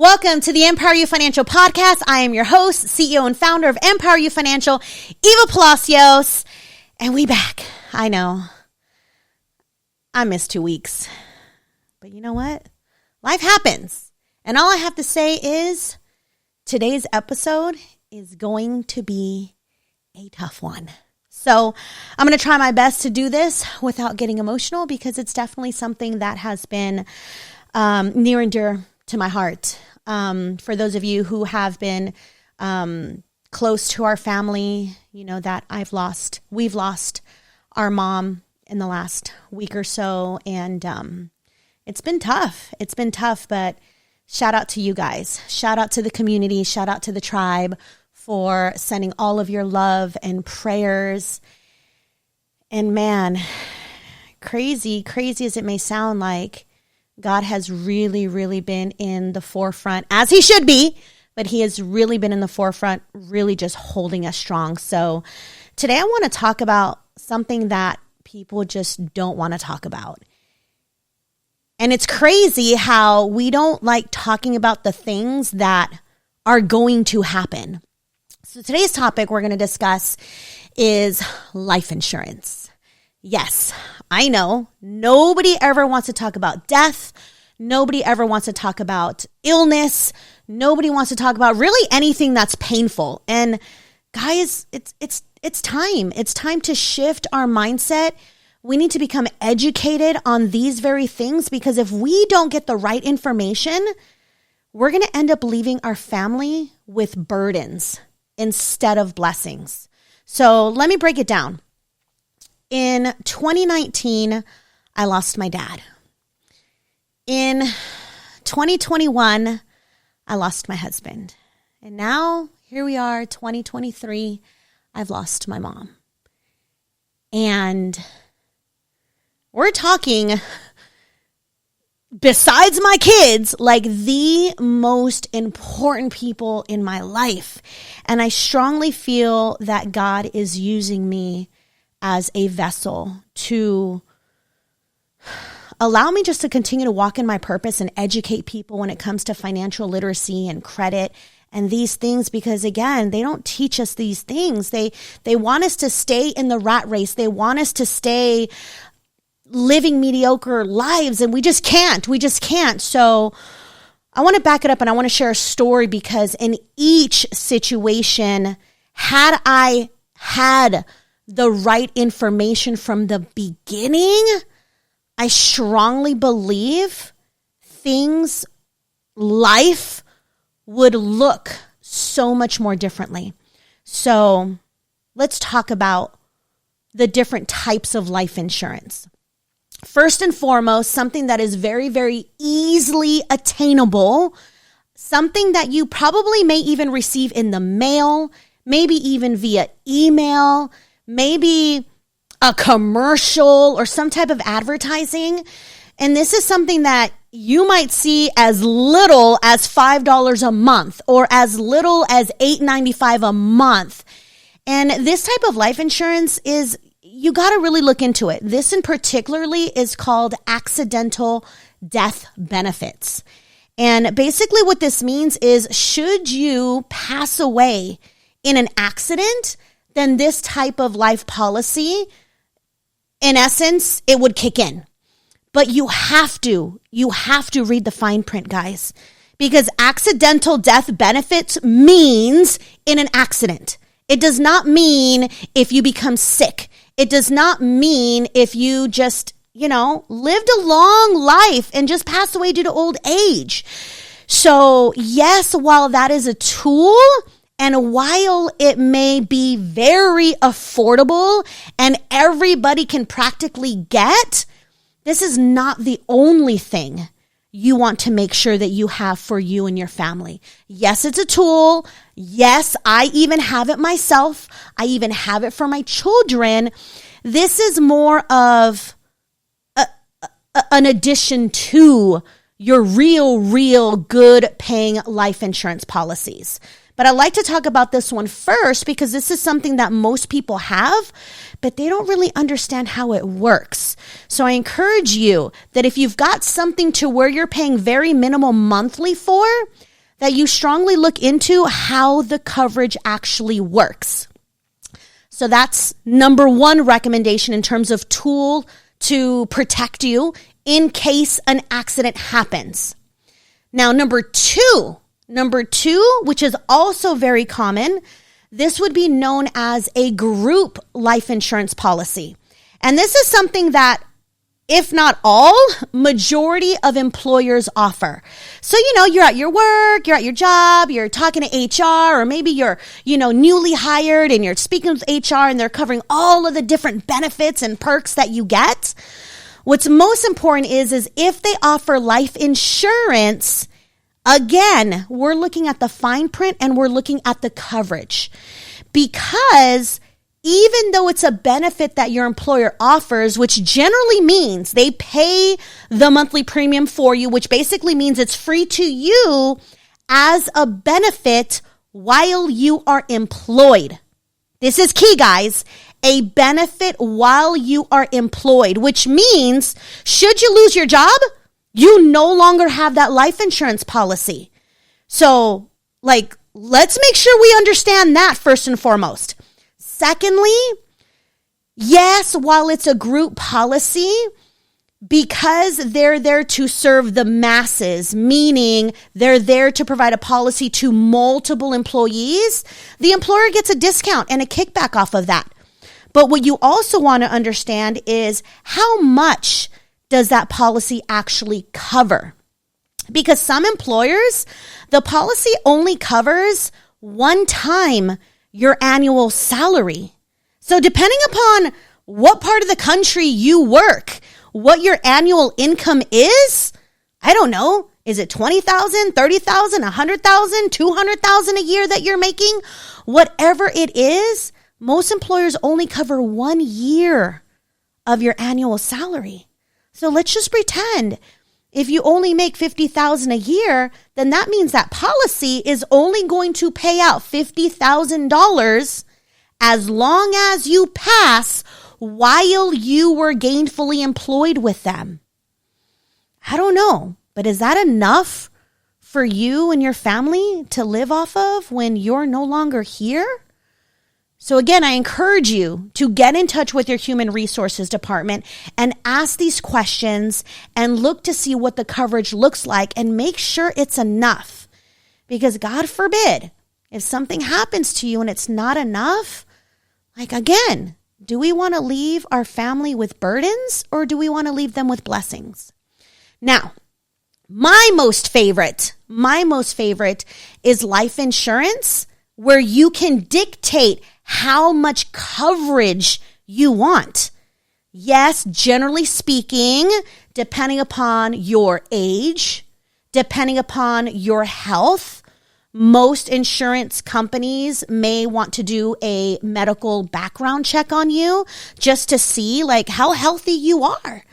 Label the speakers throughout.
Speaker 1: Welcome to the EmpowerYou Financial Podcast. I am your host, CEO and founder of EmpowerYou Financial, Eva Palacios, and we back. I know. I missed 2 weeks. But you know what? Life happens. And all I have to say is today's episode is going to be a tough one. So I'm going to try my best to do this without getting emotional because it's definitely something that has been near and dear to my heart. For those of you who have been close to our family, you know that we've lost our mom in the last week or so, and it's been tough. It's been tough, but shout out to you guys. Shout out to the community. Shout out to the tribe for sending all of your love and prayers. And man, crazy as it may sound like, God has really, really been in the forefront, as he should be, but he has really been in the forefront, really just holding us strong. So today I want to talk about something that people just don't want to talk about. And it's crazy how we don't like talking about the things that are going to happen. So today's topic we're going to discuss is life insurance. Yes, I know nobody ever wants to talk about death. Nobody ever wants to talk about illness. Nobody wants to talk about really anything that's painful. And guys, it's time. It's time to shift our mindset. We need to become educated on these very things because if we don't get the right information, we're going to end up leaving our family with burdens instead of blessings. So let me break it down. In 2019, I lost my dad. In 2021, I lost my husband. And now, here we are, 2023, I've lost my mom. And we're talking, besides my kids, like the most important people in my life. And I strongly feel that God is using me as a vessel to allow me just to continue to walk in my purpose and educate people when it comes to financial literacy and credit and these things, because again, they don't teach us these things. They want us to stay in the rat race. They want us to stay living mediocre lives, and we just can't. So I want to back it up and I want to share a story because in each situation, had I had the right information from the beginning, I strongly believe life would look so much more differently. So let's talk about the different types of life insurance. First and foremost, something that is very, very easily attainable, something that you probably may even receive in the mail, maybe even via email, maybe a commercial or some type of advertising. And this is something that you might see as little as $5 a month or as little as $8.95 a month. And this type of life insurance is, you got to really look into it. This in particularly is called accidental death benefits. And basically what this means is should you pass away in an accident, then this type of life policy, in essence, it would kick in. But you have to read the fine print, guys, because accidental death benefits means in an accident. It does not mean if you become sick. It does not mean if you just, lived a long life and just passed away due to old age. So yes, while that is a tool, and while it may be very affordable and everybody can practically get, this is not the only thing you want to make sure that you have for you and your family. Yes, it's a tool. Yes, I even have it myself. I even have it for my children. This is more of an addition to your real good paying life insurance policies. But I like to talk about this one first because this is something that most people have, but they don't really understand how it works. So I encourage you that if you've got something to where you're paying very minimal monthly for, that you strongly look into how the coverage actually works. So that's number one recommendation in terms of tool to protect you in case an accident happens. Now, number two, which is also very common, this would be known as a group life insurance policy. And this is something that, if not all, majority of employers offer. So, you're at your work, you're at your job, you're talking to HR, or maybe you're, newly hired and you're speaking with HR and they're covering all of the different benefits and perks that you get. What's most important is if they offer life insurance, again, we're looking at the fine print and we're looking at the coverage. Because even though it's a benefit that your employer offers, which generally means they pay the monthly premium for you, which basically means it's free to you as a benefit while you are employed. This is key, guys. A benefit while you are employed, which means should you lose your job, you no longer have that life insurance policy. So, let's make sure we understand that first and foremost. Secondly, yes, while it's a group policy, because they're there to serve the masses, meaning they're there to provide a policy to multiple employees, the employer gets a discount and a kickback off of that. But what you also want to understand is how much does that policy actually cover? Because some employers, the policy only covers one time your annual salary. So depending upon what part of the country you work, what your annual income is, I don't know, is it $20,000, $30,000, $100,000, $200,000 a year that you're making? Whatever it is, most employers only cover 1 year of your annual salary. So let's just pretend if you only make $50,000 a year, then that means that policy is only going to pay out $50,000 as long as you pass while you were gainfully employed with them. I don't know, but is that enough for you and your family to live off of when you're no longer here? So again, I encourage you to get in touch with your human resources department and ask these questions and look to see what the coverage looks like and make sure it's enough. Because God forbid, if something happens to you and it's not enough, again, do we want to leave our family with burdens or do we want to leave them with blessings? Now, my most favorite is life insurance, where you can dictate how much coverage you want. Yes, generally speaking, depending upon your age, depending upon your health, most insurance companies may want to do a medical background check on you just to see how healthy you are.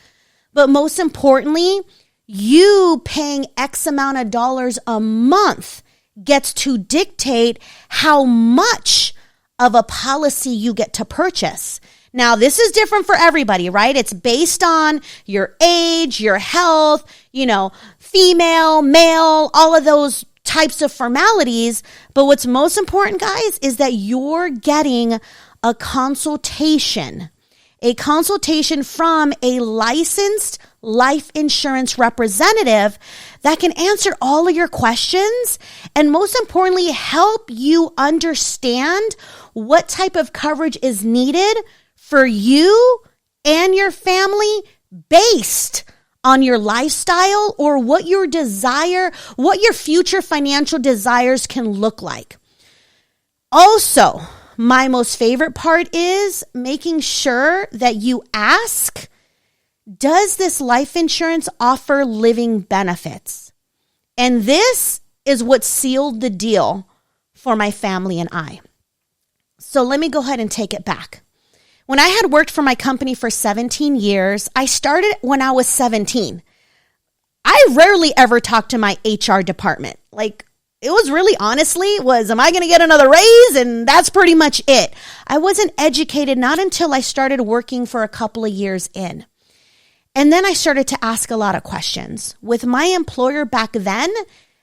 Speaker 1: But most importantly, you paying X amount of dollars a month gets to dictate how much of a policy you get to purchase. Now, this is different for everybody, right? It's based on your age, your health, female, male, all of those types of formalities. But what's most important, guys, is that you're getting a consultation from a licensed life insurance representative that can answer all of your questions and most importantly, help you understand what type of coverage is needed for you and your family based on your lifestyle or what your future financial desires can look like. Also, my most favorite part is making sure that you ask, does this life insurance offer living benefits? And this is what sealed the deal for my family and I. So let me go ahead and take it back. When I had worked for my company for 17 years, I started when I was 17. I rarely ever talked to my HR department. It was really honestly am I going to get another raise? And that's pretty much it. I wasn't educated not until I started working for a couple of years in. And then I started to ask a lot of questions. With my employer back then,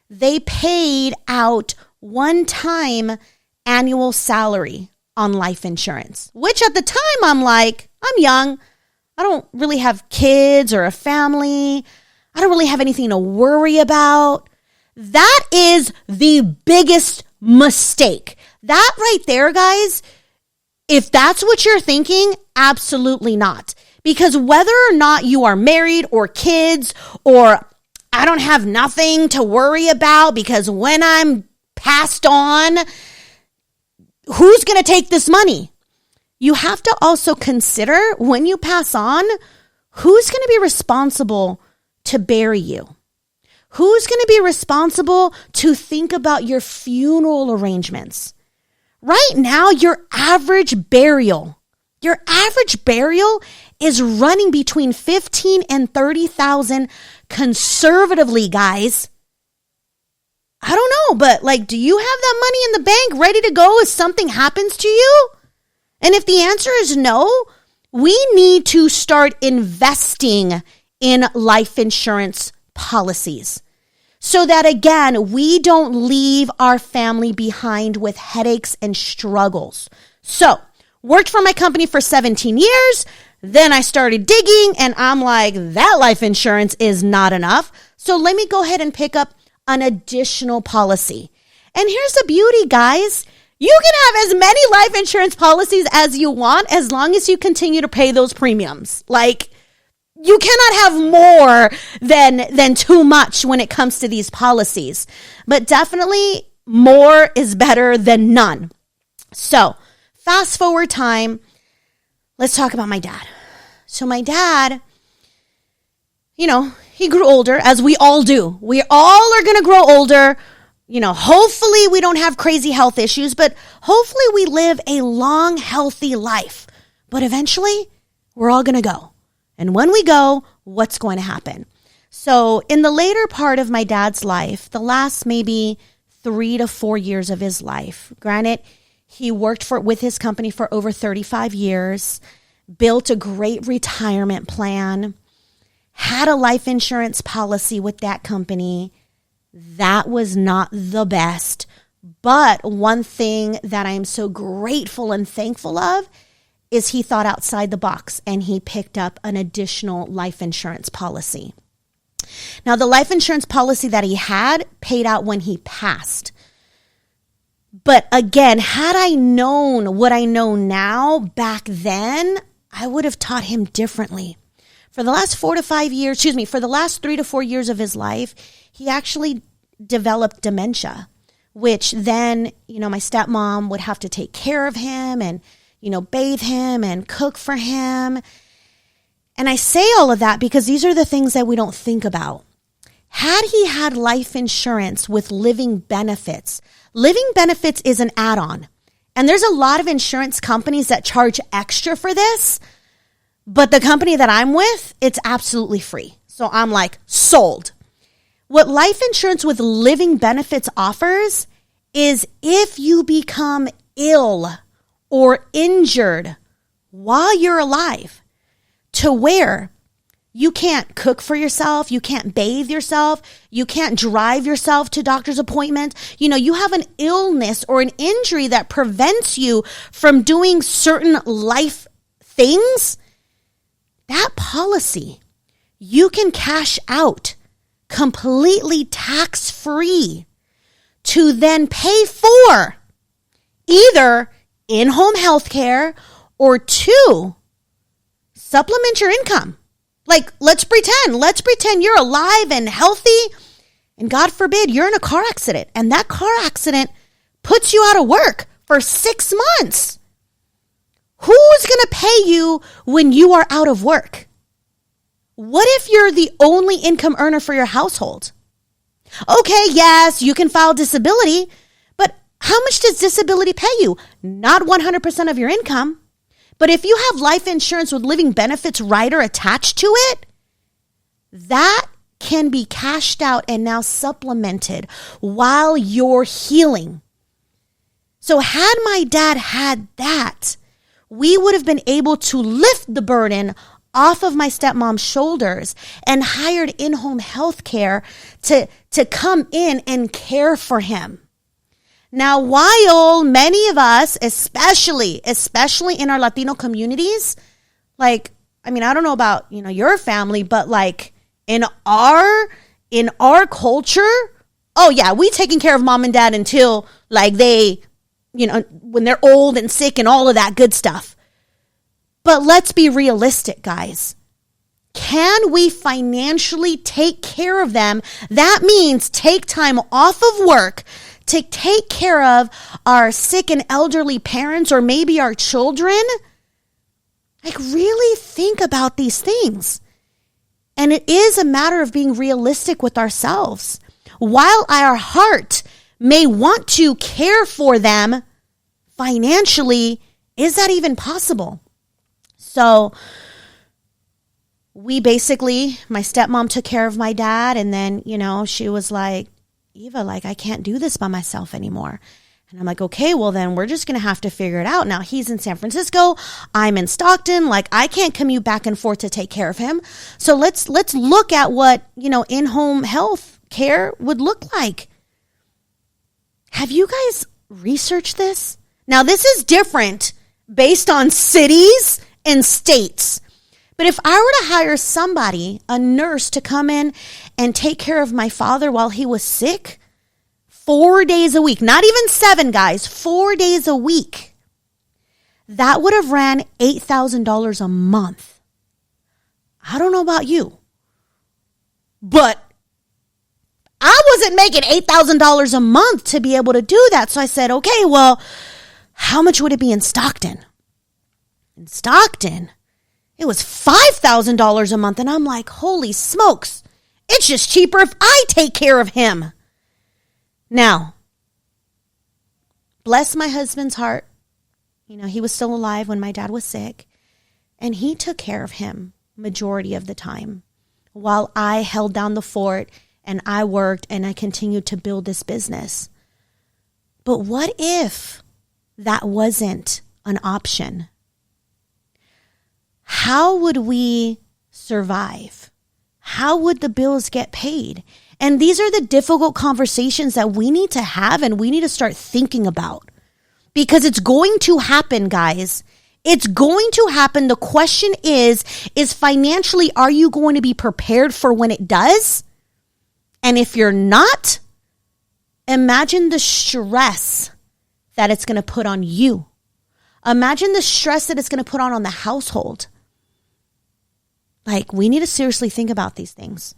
Speaker 1: they paid out one-time annual salary on life insurance, which at the time I'm like, I'm young. I don't really have kids or a family. I don't really have anything to worry about. That is the biggest mistake. That right there, guys, if that's what you're thinking, absolutely not. Because whether or not you are married or kids, or I don't have nothing to worry about because when I'm passed on, who's going to take this money? You have to also consider when you pass on, who's going to be responsible to bury you? Who's going to be responsible to think about your funeral arrangements? Right now, your average burial is running between $15,000 and $30,000 conservatively, guys. I don't know, but do you have that money in the bank ready to go if something happens to you? And if the answer is no, we need to start investing in life insurance policies so that, again, we don't leave our family behind with headaches and struggles. So, worked for my company for 17 years. Then I started digging and I'm like, that life insurance is not enough. So let me go ahead and pick up an additional policy. And here's the beauty, guys. You can have as many life insurance policies as you want as long as you continue to pay those premiums. You cannot have more than too much when it comes to these policies. But definitely more is better than none. So fast forward time, let's talk about my dad. So my dad, he grew older, as we all do. We all are going to grow older. Hopefully we don't have crazy health issues, but hopefully we live a long, healthy life. But eventually, we're all going to go. And when we go, what's going to happen? So in the later part of my dad's life, the last maybe 3 to 4 years of his life, granted, he worked with his company for over 35 years, built a great retirement plan, had a life insurance policy with that company. That was not the best. But one thing that I'm so grateful and thankful of is he thought outside the box and he picked up an additional life insurance policy. Now, the life insurance policy that he had paid out when he passed. But again, had I known what I know now back then, I would have taught him differently. For the last 3 to 4 years of his life, he actually developed dementia, which then, my stepmom would have to take care of him and, bathe him and cook for him. And I say all of that because these are the things that we don't think about. Had he had life insurance with living benefits is an add-on. And there's a lot of insurance companies that charge extra for this. But the company that I'm with, it's absolutely free. So I'm like, sold. What life insurance with living benefits offers is if you become ill or injured while you're alive, to where you can't cook for yourself, you can't bathe yourself, you can't drive yourself to doctor's appointments. You have an illness or an injury that prevents you from doing certain life things. That policy, you can cash out completely tax-free to then pay for either in-home health care or 2, supplement your income. Let's pretend you're alive and healthy, and God forbid you're in a car accident, and that car accident puts you out of work for 6 months. Who's going to pay you when you are out of work? What if you're the only income earner for your household? Okay, yes, you can file disability, but how much does disability pay you? Not 100% of your income. But if you have life insurance with living benefits rider attached to it, that can be cashed out and now supplemented while you're healing. So had my dad had that, we would have been able to lift the burden off of my stepmom's shoulders and hired in-home health care to come in and care for him. Now, while many of us, especially in our Latino communities, like, I mean, I don't know about, your family, but like in our culture, oh yeah, we taking care of mom and dad until like they, when they're old and sick and all of that good stuff. But let's be realistic, guys. Can we financially take care of them? That means take time off of work to take care of our sick and elderly parents or maybe our children. Like, really think about these things. And it is a matter of being realistic with ourselves. While our heart may want to care for them financially, is that even possible? So my stepmom took care of my dad, and then, she was like, Eva, like, I can't do this by myself anymore. And I'm like, okay, well then we're just going to have to figure it out. Now he's in San Francisco. I'm in Stockton. Like, I can't commute back and forth to take care of him. So let's look at what, in-home health care would look like. Have you guys researched this? Now this is different based on cities and states. But if I were to hire somebody, a nurse, to come in and take care of my father while he was sick, 4 days a week, not even 7, guys, 4 days a week, that would have ran $8,000 a month. I don't know about you, but I wasn't making $8,000 a month to be able to do that. So I said, okay, well, how much would it be in Stockton? In Stockton, it was $5,000 a month. And I'm like, holy smokes, it's just cheaper if I take care of him. Now, bless my husband's heart. He was still alive when my dad was sick, and he took care of him majority of the time while I held down the fort and I worked and I continued to build this business. But what if that wasn't an option? How would we survive? How would the bills get paid? And these are the difficult conversations that we need to have and we need to start thinking about, because it's going to happen, guys. It's going to happen. The question is financially, are you going to be prepared for when it does? And if you're not, imagine the stress that it's going to put on you. Imagine the stress that it's going to put on the household. Like, we need to seriously think about these things.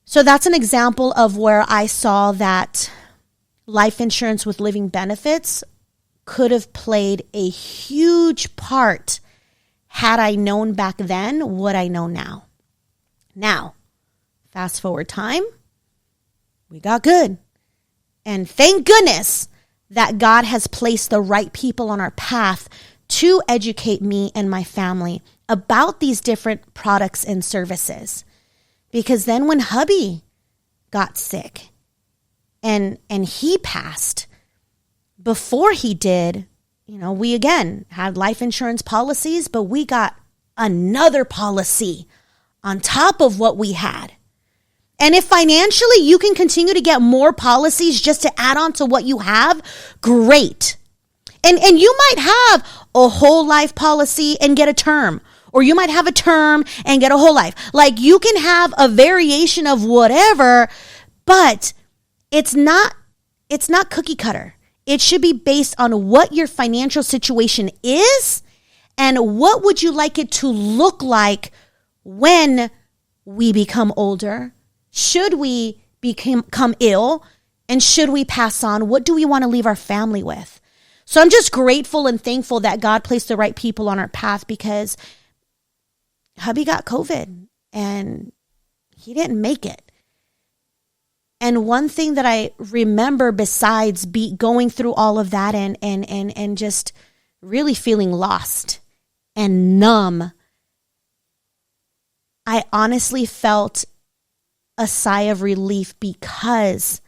Speaker 1: So that's an example of where I saw that life insurance with living benefits could have played a huge part had I known back then what I know now. Now, fast forward time, we got good. And thank goodness that God has placed the right people on our path to educate me and my family about these different products and services. Because then when hubby got sick and he passed, before he did, we again had life insurance policies, but we got another policy on top of what we had. And if financially you can continue to get more policies just to add on to what you have, great. And you might have a whole life policy and get a term. Or you might have a term and get a whole life. Like, you can have a variation of whatever, but it's not cookie cutter. It should be based on what your financial situation is and what would you like it to look like when we become older. Should we become ill? And should we pass on? What do we want to leave our family with? So I'm just grateful and thankful that God placed the right people on our path, because hubby got COVID and he didn't make it. And one thing that I remember, besides going through all of that and just really feeling lost and numb, I honestly felt a sigh of relief because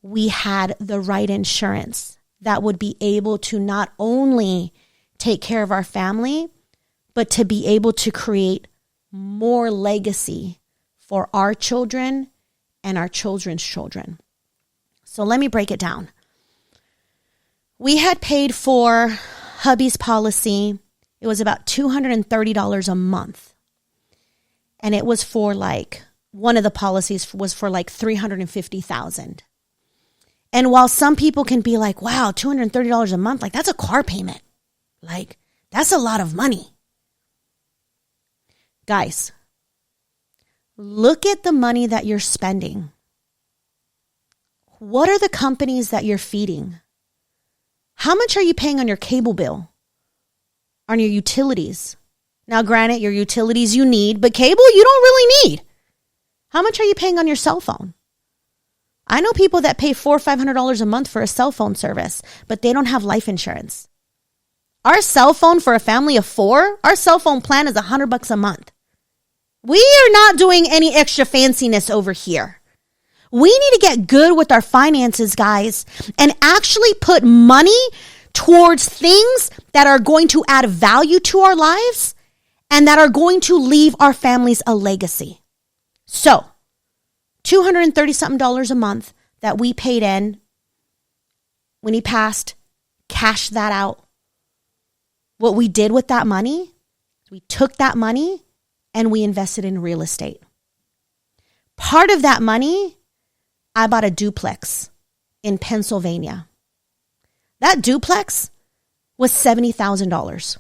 Speaker 1: we had the right insurance that would be able to not only take care of our family, but but to be able to create more legacy for our children and our children's children. So let me break it down. We had paid for hubby's policy. It was about $230 a month. And it was for one of the policies was for $350,000. And while some people can be like, wow, $230 a month, that's a car payment. That's a lot of money. Guys, look at the money that you're spending. What are the companies that you're feeding? How much are you paying on your cable bill? On your utilities? Now, granted, your utilities you need, but cable you don't really need. How much are you paying on your cell phone? I know people that pay $400 or $500 a month for a cell phone service, but they don't have life insurance. Our cell phone for a family of 4, our cell phone plan is $100 a month. We are not doing any extra fanciness over here. We need to get good with our finances, guys, and actually put money towards things that are going to add value to our lives and that are going to leave our families a legacy. So, $230-something a month that we paid in when he passed, cash that out. What we did with that money, we took that money and we invested in real estate. Part of that money, I bought a duplex in Pennsylvania. That duplex was $70,000.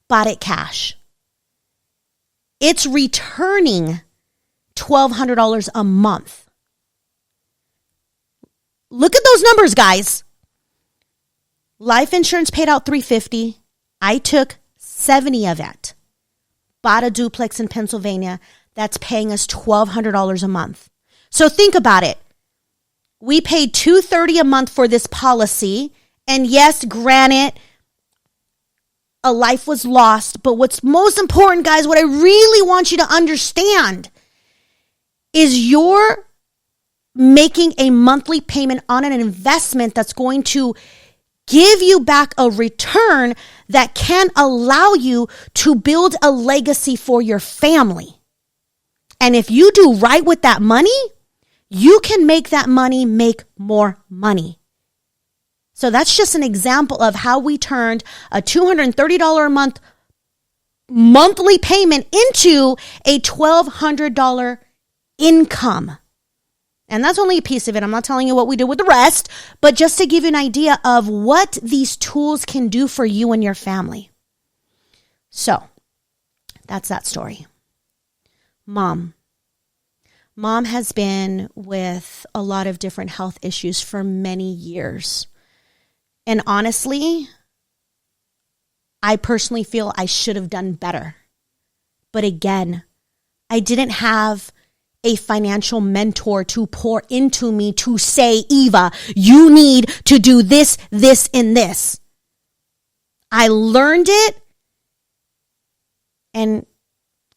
Speaker 1: Bought it cash. It's returning $1,200 a month. Look at those numbers, guys. Life insurance paid out $350. I took $70 of it. Bought a duplex in Pennsylvania that's paying us $1,200 a month. So think about it. We paid $230 a month for this policy. And yes, granted, a life was lost. But what's most important, guys, what I really want you to understand is you're making a monthly payment on an investment that's going to give you back a return that can allow you to build a legacy for your family. And if you do right with that money, you can make that money make more money. So that's just an example of how we turned a $230 a month monthly payment into a $1,200 income. And that's only a piece of it. I'm not telling you what we do with the rest, but just to give you an idea of what these tools can do for you and your family. So that's that story. Mom has been with a lot of different health issues for many years. And honestly, I personally feel I should have done better. But again, I didn't have a financial mentor to pour into me to say, Eva, you need to do this, this, and this. I learned it and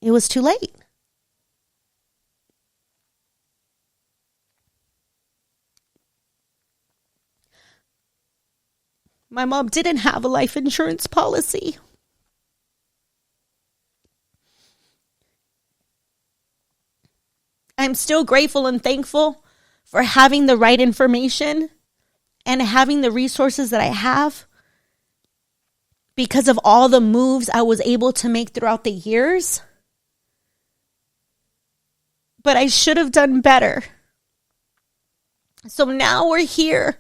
Speaker 1: it was too late. My mom didn't have a life insurance policy. I'm still grateful and thankful for having the right information and having the resources that I have because of all the moves I was able to make throughout the years. But I should have done better. So now we're here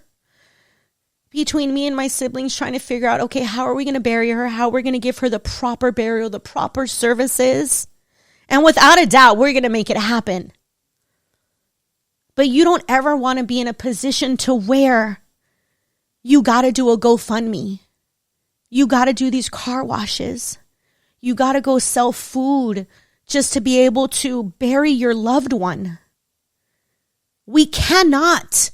Speaker 1: between me and my siblings trying to figure out, okay, how are we going to bury her? How are we going to give her the proper burial, the proper services? And without a doubt, we're going to make it happen. But you don't ever want to be in a position to where you got to do a GoFundMe. You got to do these car washes. You got to go sell food just to be able to bury your loved one. We cannot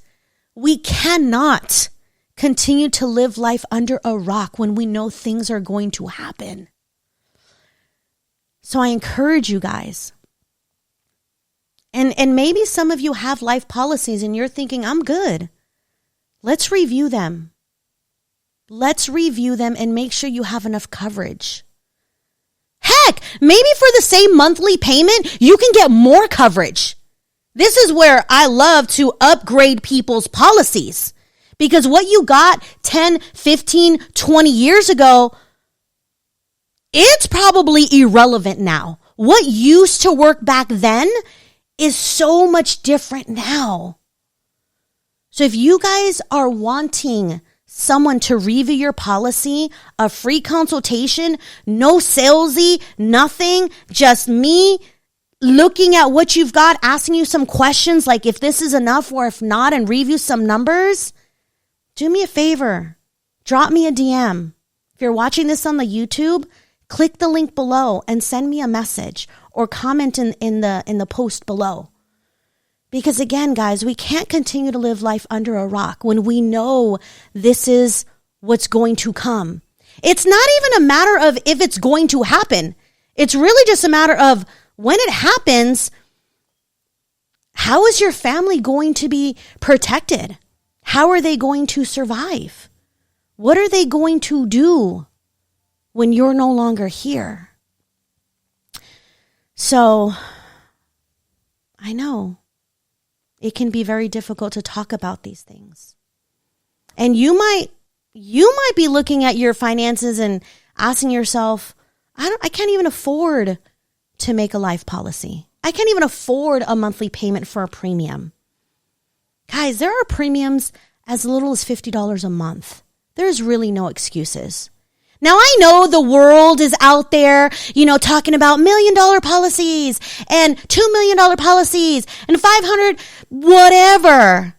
Speaker 1: continue to live life under a rock when we know things are going to happen. So I encourage you guys. And maybe some of you have life policies and you're thinking, I'm good. Let's review them. Let's review them and make sure you have enough coverage. Heck, maybe for the same monthly payment, you can get more coverage. This is where I love to upgrade people's policies, because what you got 10, 15, 20 years ago, it's probably irrelevant now. What used to work back then is so much different now. So if you guys are wanting someone to review your policy, a free consultation, no salesy, nothing, just me looking at what you've got, asking you some questions like if this is enough or if not, and review some numbers, do me a favor. Drop me a DM. If you're watching this on the YouTube, click the link below and send me a message or comment in the post below. Because again, guys, we can't continue to live life under a rock when we know this is what's going to come. It's not even a matter of if it's going to happen. It's really just a matter of when it happens, how is your family going to be protected? How are they going to survive? What are they going to do when you're no longer here? So, I know it can be very difficult to talk about these things. And you might be looking at your finances and asking yourself, I can't even afford to make a life policy. I can't even afford a monthly payment for a premium. Guys, there are premiums as little as $50 a month. There's really no excuses. Now, I know the world is out there, talking about $1 million policies and $2 million policies and 500, whatever.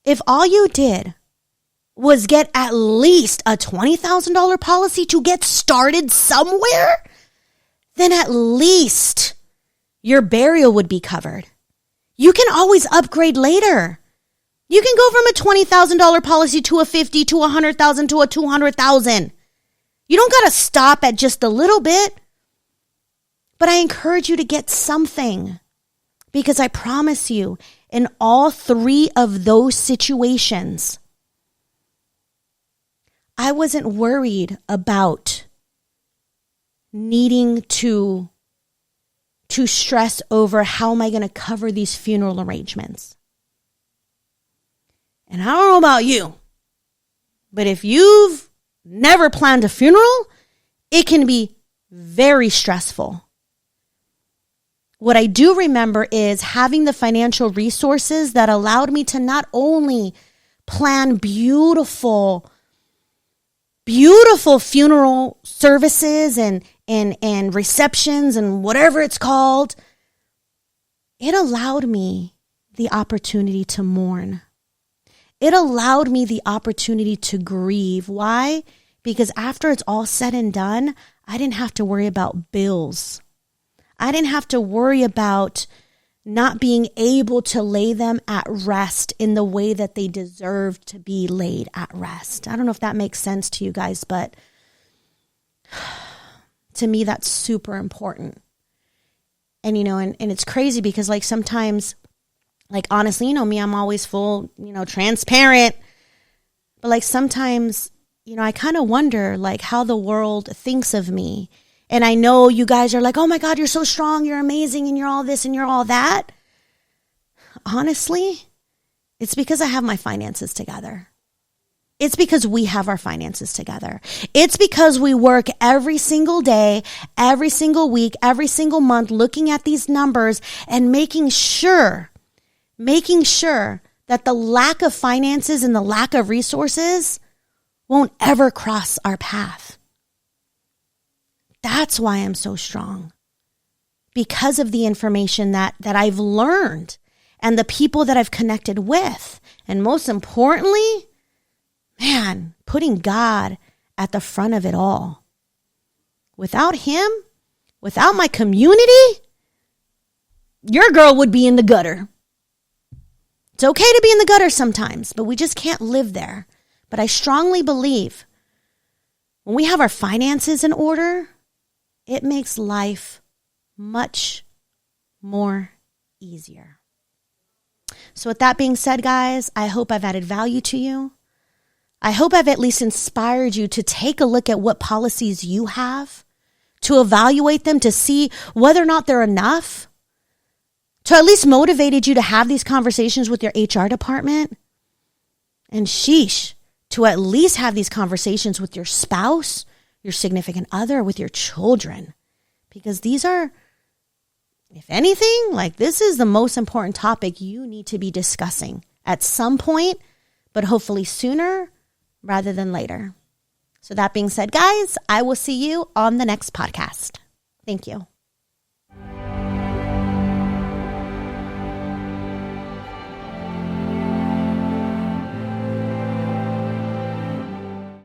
Speaker 1: If all you did was get at least a $20,000 policy to get started somewhere, then at least your burial would be covered. You can always upgrade later. You can go from a $20,000 policy to a $50,000 to a $100,000 to a $200,000. You don't got to stop at just a little bit. But I encourage you to get something, because I promise you, in all three of those situations, I wasn't worried about needing to stress over how am I going to cover these funeral arrangements. And I don't know about you, but if you've never planned a funeral, it can be very stressful. What I do remember is having the financial resources that allowed me to not only plan beautiful funeral services and receptions and whatever it's called, it allowed me the opportunity to mourn. It allowed me the opportunity to grieve. Why? Because after it's all said and done, I didn't have to worry about bills. I didn't have to worry about not being able to lay them at rest in the way that they deserved to be laid at rest. I don't know if that makes sense to you guys, but to me, that's super important. And, and it's crazy because sometimes, honestly, me, I'm always full, transparent. But sometimes, I kind of wonder how the world thinks of me. And I know you guys are like, oh my God, you're so strong, you're amazing, and you're all this and you're all that. Honestly, it's because I have my finances together. It's because we have our finances together. It's because we work every single day, every single week, every single month, looking at these numbers and making sure that the lack of finances and the lack of resources won't ever cross our path. That's why I'm so strong. Because of the information that I've learned and the people that I've connected with. And most importantly, man, putting God at the front of it all. Without him, without my community, your girl would be in the gutter. It's okay to be in the gutter sometimes, but we just can't live there. But I strongly believe when we have our finances in order, it makes life much more easier. So with that being said, guys, I hope I've added value to you. I hope I've at least inspired you to take a look at what policies you have, to evaluate them, to see whether or not they're enough, to at least motivated you to have these conversations with your HR department, and sheesh, to at least have these conversations with your spouse, your significant other, with your children, because these are, if anything, like this is the most important topic you need to be discussing at some point, but hopefully sooner rather than later. So that being said, guys, I will see you on the next podcast. Thank you.